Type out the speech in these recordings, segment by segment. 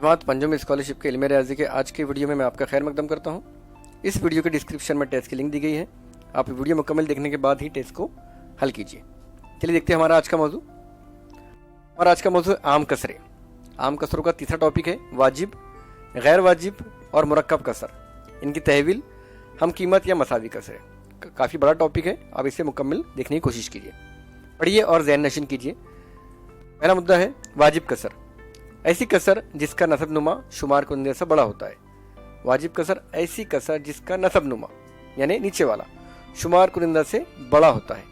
जमात पंजों में स्कॉलरशिप के इल्म रियाजी के आज के वीडियो में मैं आपका खैर मकदम करता हूँ। इस वीडियो के डिस्क्रिप्शन में टेस्ट की लिंक दी गई है। आप वीडियो मुकम्मल देखने के बाद ही टेस्ट को हल कीजिए। चलिए देखते हैं हमारा आज का मौजू। हमारा आज का मौजू आम कसरे। आम कसरों का तीसरा टॉपिक है वाजिब, गैर वाजिब और मुरक्कब कसर, इनकी तहवील, हम कीमत या मसावी कसरे। काफ़ी बड़ा टॉपिक है, आप इसे मुकम्मल देखने की कोशिश कीजिए, पढ़िए और ज़हन नशीन कीजिए। पहला मुद्दा है वाजिब कसर, ऐसी कसर जिसका नसब नुमा शुमार कुंदे से बड़ा होता है। वाजिब कसर ऐसी कसर जिसका नसब नुमा यानी नीचे वाला शुमार कुनिंदा से बड़ा होता है,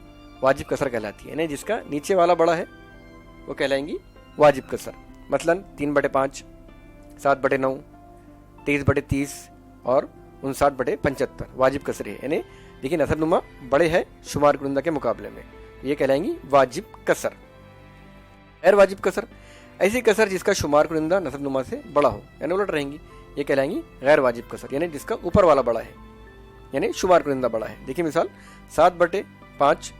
वाजिब कसर कहलाती है। यानी जिसका नीचे वाला बड़ा है वो कहलाएंगी वाजिब कसर। मसलन 3/5, 7/9, 23/30 और 59/75 वाजिब कसर है। यानी देखिए नसब नुमा बड़े है शुमार कुनिंदा के मुकाबले में, ये कहलाएंगी वाजिब कसर। गैर वाजिब कसर ऐसी कसर जिसका शुमार कुनिंदा नसब नुमा से बड़ा हो यानी उलट रहेंगी, ये कहलाएंगी गैर वाजिब कसर। यानी जिसका ऊपर वाला बड़ा है यानी शुमार कुनिंदा बड़ा है। देखिए मिसाल 7/5,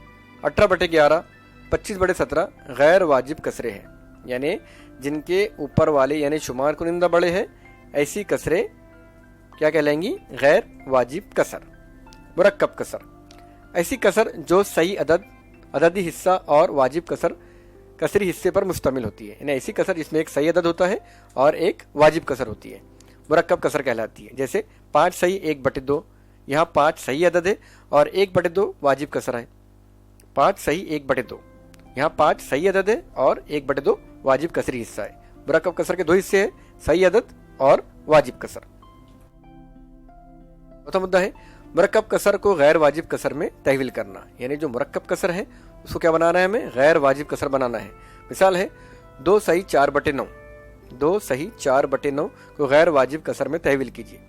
18/11, 25/17 गैर वाजिब कसरे हैं। यानी जिनके ऊपर वाले यानी शुमार कुनिंदा बड़े हैं, ऐसी कसरे क्या कहलाएंगी? गैर वाजिब कसर। मुरक्कब कसर ऐसी कसर जो सही अददी हिस्सा और वाजिब कसर कसरी हिस्से पर मुश्तमिल होती है। यानी ऐसी कसर जिसमें एक सही अदद होता है और एक वाजिब कसर होती है, मुरक्कब कसर कहलाती है। जैसे 5 सही 1/2, यहाँ 5 सही अदद है और 1/2 वाजिब कसर है। 5 सही 1/2, यहाँ 5 सही अदद है और 1/2 वाजिब कसरी हिस्सा है। मुरक्कब कसर के 2 हिस्से हैं, सही अदद और वाजिब कसर। चौथा मुद्दा है मुरक्कब कसर को गैर वाजिब कसर में तहवील करना। यानी जो मुरक्कब कसर है उसको क्या बनाना है? हमें गैर वाजिब कसर बनाना है। मिसाल है 2 सही 4/9, 2 सही 4/9 को गैर वाजिब कसर में तहवील कीजिए।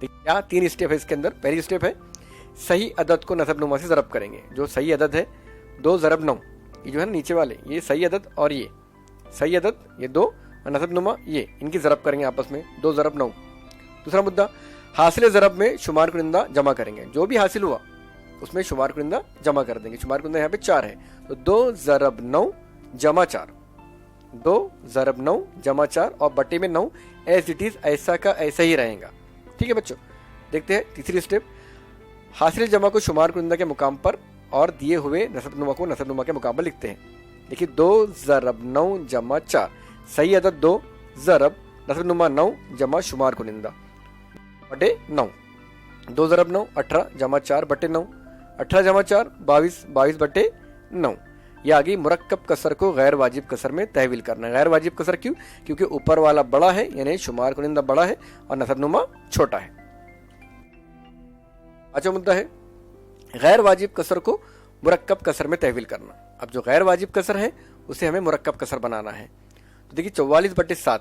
क्या 3 स्टेप है इसके अंदर। पहली स्टेप है सही अदद को नसब नुमा से ज़रब करेंगे। जो सही अदद है 2/9, ये जो है नीचे वाले ये सही अदद और ये सही अदद, ये 2 और नसब नुमा ये, इनकी ज़रब करेंगे आपस में 2/9। दूसरा मुद्दा हासिल ज़रब में शुमार कुनिंदा जमा करेंगे। जो भी हासिल हुआ उसमें शुमार कुनिंदा जमा कर देंगे। शुमार कुनिंदा यहाँ पे 4 है तो 2/9 जमा 4, 2/9 जमा 4 और बटे में 9 एज इट इज, ऐसा का ऐसा ही रहेगा। ठीक है बच्चों, देखते हैं तीसरी स्टेप। हासिल जमा को शुमार कुनिंदा के मुकाम पर और दिए हुए नसब नुमा को नसब नुमा के मुकाम पर लिखते हैं। देखिए 2/9 जमा 4, सही अदद 2 ज़रब नसब नुमा 9 जमा शुमार कुनिंदा बटे 9, 2/9 18 जमा 4 बटे 9, 18 जमा 4 22, 22/9। ये आ गई मुरक्कब कसर को गैर वाजिब कसर में तहवील करना। गैर वाजिब कसर क्यों? क्योंकि ऊपर वाला बड़ा है यानी शुमार कुनिंदा बड़ा है और नसब नुमा छोटा है। अच्छा मुद्दा है गैर वाजिब कसर को मुरक्कब कसर में तहवील करना। अब जो गैर वाजिब कसर है उसे हमें मुरक्कब कसर बनाना है। तो देखिए 44/7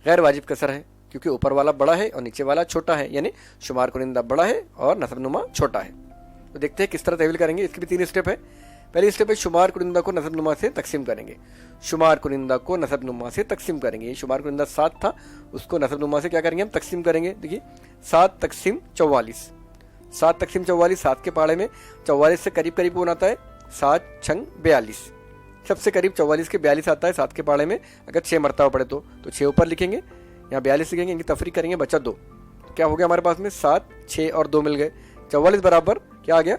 गैर वाजिब कसर है क्योंकि ऊपर वाला बड़ा है और नीचे वाला छोटा है, यानी शुमार कुनिंदा बड़ा है और नसब नुमा छोटा है। तो देखते हैं किस तरह तहवील करेंगे। इसकी भी 3 स्टेप है। पहली स्टेप है शुमार कुनिंदा को नसब नुमा से तकसीम करेंगे। शुमार कुनिंदा को नसब नुमा से तकसीम करेंगे। ये शुमार कुनिंदा 7 था, उसको नसब नुमा से क्या करेंगे? हम तकसीम करेंगे। देखिए 7 तकसीम 44, 7 तकसीम 44, 7 के पाड़े में 44 से करीब करीब कौन आता है? 7 छंग 42, सबसे करीब 44 के 42 आता है 7 के पाड़े में। अगर 6 मरतबा पड़े तो 6 ऊपर लिखेंगे, यहाँ 42 लिखेंगे, इनकी तफरीक करेंगे, बचा 2। तो क्या हो गया हमारे पास में? 7, 6 और 2 मिल गए। 44 बराबर क्या आ गया?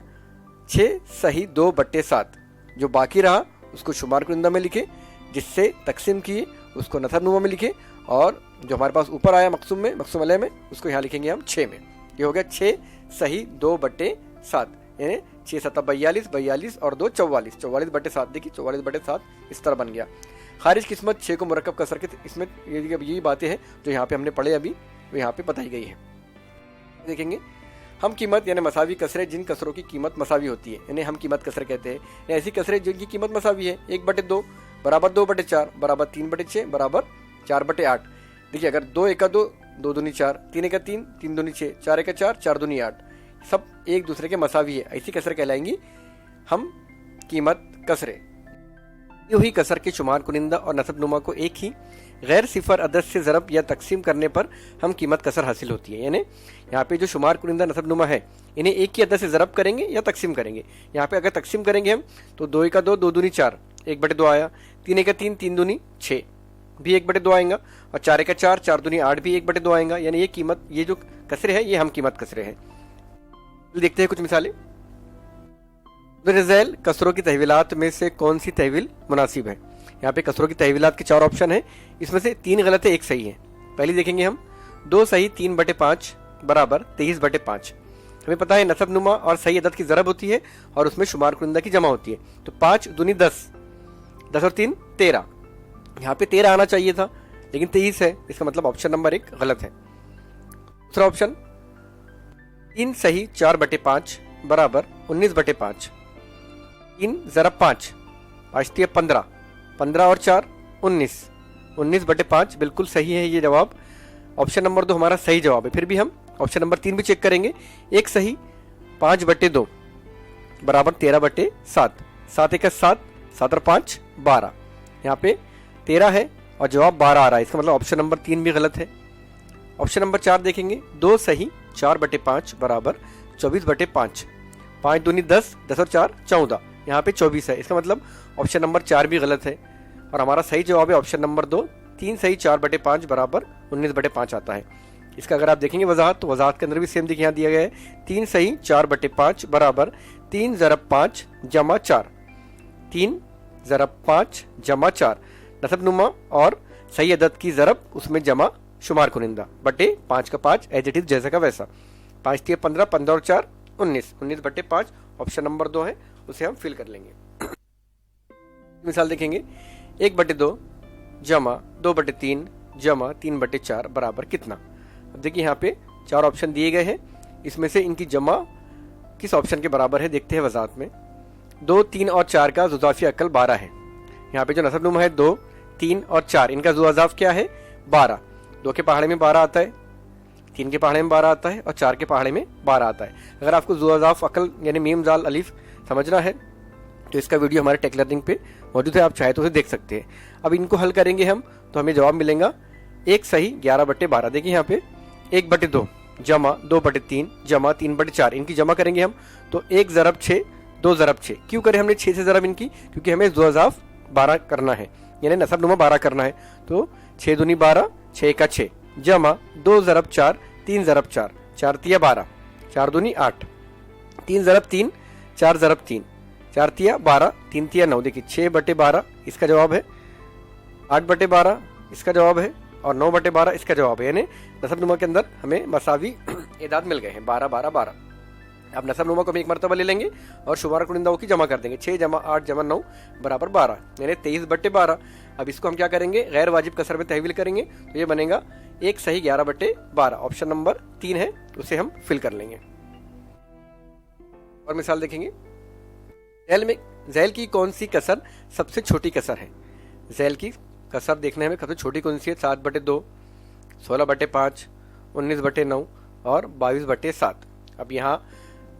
6 सही 2/7। जो बाकी रहा उसको शुमार कुनिंदा में लिखे, जिससे तकसीम किए उसको नसब नुमा में लिखे, और जो हमारे पास ऊपर आया मकसूम अलह में उसको यहाँ लिखेंगे हम 6 में। ये हो गया 6 सही 2/7, यानी 6 7 42, 42 और 2 44, 44/7। देखिए 44/7 इस तरह बन गया। खारिज किस्मत 6 को मुरक्कब कसर के, इसमें यही बातें हैं जो यहाँ पे हमने पढ़े अभी, वो यहाँ पे बताई गई है। देखेंगे हम कीमत यानी मसावी कसरे, जिन कसरों की कीमत मसावी होती है यानी हम कीमत कसर कहते हैं। ऐसी कसरें जिनकी कीमत मसावी है, 1/2 बराबर 2/4 बराबर 3/6 बराबर 4/8। देखिए अगर 2 1 2, 2 दूनी 4, 3 1 3, 3 दूनी 6, 4 1 4, 4 दूनी 8, सब एक दूसरे के मसावी है, ऐसी कसर कहलाएंगी हम कीमत कसरे। यूं ही कसर के शुमार कुनिंदा और नसब नुमा को एक ही गैर सिफर अदद से ज़रब या तकसीम करने पर हम कीमत कसर हासिल होती है। यानी यहाँ पे जो शुमार कुनिंदा नसब नुमा है इन्हें एक ही अदद से ज़रब करेंगे या तकसीम करेंगे। यहाँ पे अगर तकसीम करेंगे हम तो 2 1 2, 2 दूनी 4, 1/2 आया, 3 1 3, 3 दूनी 6, भी 1/2 आएगा, और 4 का 4, 4 दूनी 8 भी 1/2 आएगा। यानी ये कीमत, ये जो कसरे है ये हम कीमत कसरे हैं। देखते हैं कुछ मिसालें। रज़ैल कसरों की तहवीलात में से कौन सी तहवील मुनासिब है? यहाँ पे कसरों की तहवीलात के 4 ऑप्शन है, इसमें से 3 गलत है, 1 सही है। पहली देखेंगे हम, 2 सही 3/5 बराबर 23/5। हमें पता है नसब नुमा और सही अदद की ज़रब होती है और उसमें शुमार कुनिंदा की जमा होती है। तो 5 दूनी 10, 10 और 3 13। यहाँ पे 13 आना चाहिए था लेकिन 23 है, इसका मतलब ऑप्शन नंबर 1 गलत है। दूसरा ऑप्शन, 3 सही 4/5 बराबर 19/5। 3 ज़रब 5, 5 3 15, 15 और 4 19, 19/5 बिल्कुल सही है ये जवाब। ऑप्शन नंबर 2 हमारा सही जवाब है। फिर भी हम ऑप्शन नंबर 3 भी चेक करेंगे। 1 सही 5/2 बराबर 13/7, 7 1 7, 7 और 5 12। यहाँ पे 13 है और जवाब 12 आ रहा है, इसका मतलब ऑप्शन नंबर 3 भी गलत है। ऑप्शन नंबर 4 देखेंगे, 2 सही 4/5 बराबर 24/5। 5 दूनी 10, 10 और 4 14, यहाँ पे 24 है, इसका मतलब ऑप्शन नंबर 4 भी गलत है और हमारा सही जवाब है ऑप्शन नंबर 2, 3 सही 4/5 बराबर 19/5 आता है। इसका अगर आप देखेंगे वजाहत, तो वजाहत के अंदर भी सेम देखिए यहाँ दिया गया है, 3 सही 4/5 बराबर 3 ज़रब 5 जमा 4, 3 ज़रब 5 जमा 4। नसब नुमा और सही अदद की ज़रब उसमें जमा शुमार कुनिंदा बटे 5 का 5 एज इट इज जैसा का वैसा। 5 3 15, 15 और 4 19, 19/5 ऑप्शन नंबर 2 है, उसे हम फिल कर लेंगे। मिसाल देखेंगे, 1/2 जमा 2/3 जमा 3/4 बराबर कितना? अब देखिए यहाँ पे 4 ऑप्शन दिए गए हैं, इसमें से इनकी जमा किस ऑप्शन के बराबर है देखते हैं वजाहत में। 2 3 और 4 का जुज़ाफ़ी अकल 12 है। यहाँ पे जो नसब नुमा है 2 3 और 4, इनका जुज़ाफ़ क्या है 12। 2 के पहाड़े में 12 आता है, 3 के पहाड़े में 12 आता है और 4 के पहाड़े में 12 आता है। अगर आपको जुज़ाफ़ अकल यानी मीम जाल अलिफ समझना है तो इसका वीडियो हमारे टेक लर्निंग पे मौजूद है, आप चाहे तो उसे देख सकते हैं। अब इनको हल करेंगे हम तो हमें जवाब मिलेगा 1 सही 11/12। देखिए यहाँ पे 1/2 जमा 2/3 जमा 3/4, इनकी जमा करेंगे हम तो 1 ज़रब 6 2 ज़रब 6। क्यों करें हमने 6 से ज़रब इनकी? क्योंकि हमें जुज़ाफ़ 12 करना है, यानी नसब नुमा 12 करना है। तो 6 दूनी 12, 6 का 6 जमा 2 ज़रब 4, 3 ज़रब 4, 4 तिया 12, 4 दूनी 8, 3 ज़रब 3, 4 ज़रब 3, 4 तिया 12, 3 तिया 9। देखिए 6/12 इसका जवाब है, 8/12 इसका जवाब है और 9/12 इसका जवाब है। यानी नसब नुमा के अंदर हमें मसावी एदाद मिल गए हैं 12 12 12। अब नसब नुमा को हम एक मरतबा ले लेंगे और शुमार कुनिंदाओं की जमा कर देंगे। 6 जमा 8 जमा 9 बराबर 12, यानी 23/12। अब इसको हम क्या करेंगे, गैर वाजिब कसर में तहवील करेंगे तो ये बनेगा 1 सही 11/12। ऑप्शन नंबर 3 है, उसे हम फिल कर लेंगे। और मिसाल देखेंगे, ज़ैल की कौन सी कसर सबसे छोटी कसर है? ज़ैल की कसर देखने में सबसे छोटी कौन सी है? 7/2, 16/5, 19/9 और 22/7। अब यहाँ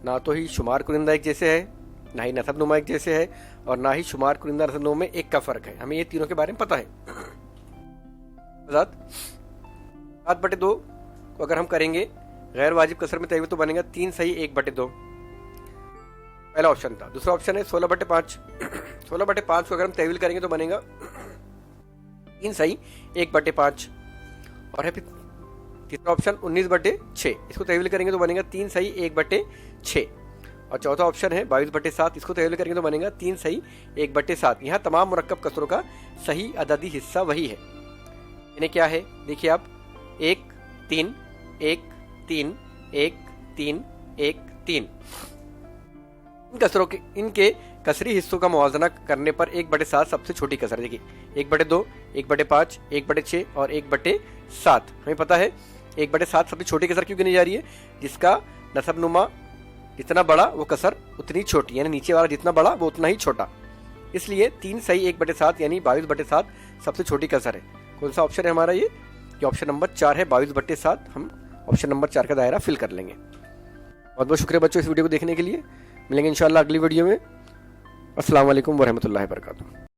ना तो ही शुमार कुनिंदा एक जैसे है, ना ही नसब नुमा एक जैसे है और ना ही शुमार कुनिंदा नसब नुमा में 1 का फ़र्क है। हमें ये तीनों के बारे में पता है। 7/2 को अगर हम करेंगे गैर वाजिब कसर में तहवील तो बनेगा 3 सही 1/2, पहला ऑप्शन था। दूसरा ऑप्शन है 16/5, 16/5 को अगर हम तहवील करेंगे तो बनेगा 3 सही 1/5। और है फिर तीसरा ऑप्शन 19/6, इसको तहवील करेंगे तो बनेगा 3 सही 1/6। और चौथा ऑप्शन है 22/7, इसको तहवील करेंगे तो बनेगा 3 सही 1/7। यहाँ तमाम मुरक्कब कसरों का सही अददी हिस्सा वही है। इन्हें क्या है देखिए आप, 1 3 1 3 1 3 1 3। इन कसरों के इनके कसरी हिस्सों का मुआवजना करने पर 1/7 सबसे छोटी कसर। देखिए 1/2, 1/5, 1/6 और 1/7। हमें पता है 1/7 सबसे छोटी कसर क्यों गिनी जा रही है? जिसका नसब नुमा जितना बड़ा वो कसर उतनी छोटी, यानी नीचे वाला जितना बड़ा वो उतना ही छोटा। इसलिए 3 सही 1/7 यानी 22/7 सबसे छोटी कसर है। कौन सा ऑप्शन है हमारा? ये ऑप्शन नंबर 4 है, 22/7। हम ऑप्शन नंबर 4 का दायरा फिल कर लेंगे। बहुत बहुत शुक्रिया बच्चों इस वीडियो को देखने के लिए। मिलेंगे इंशाल्लाह अगली वीडियो में। अस्सलाम वालेकुम वरहमतुल्लाहि वबरकातुहू।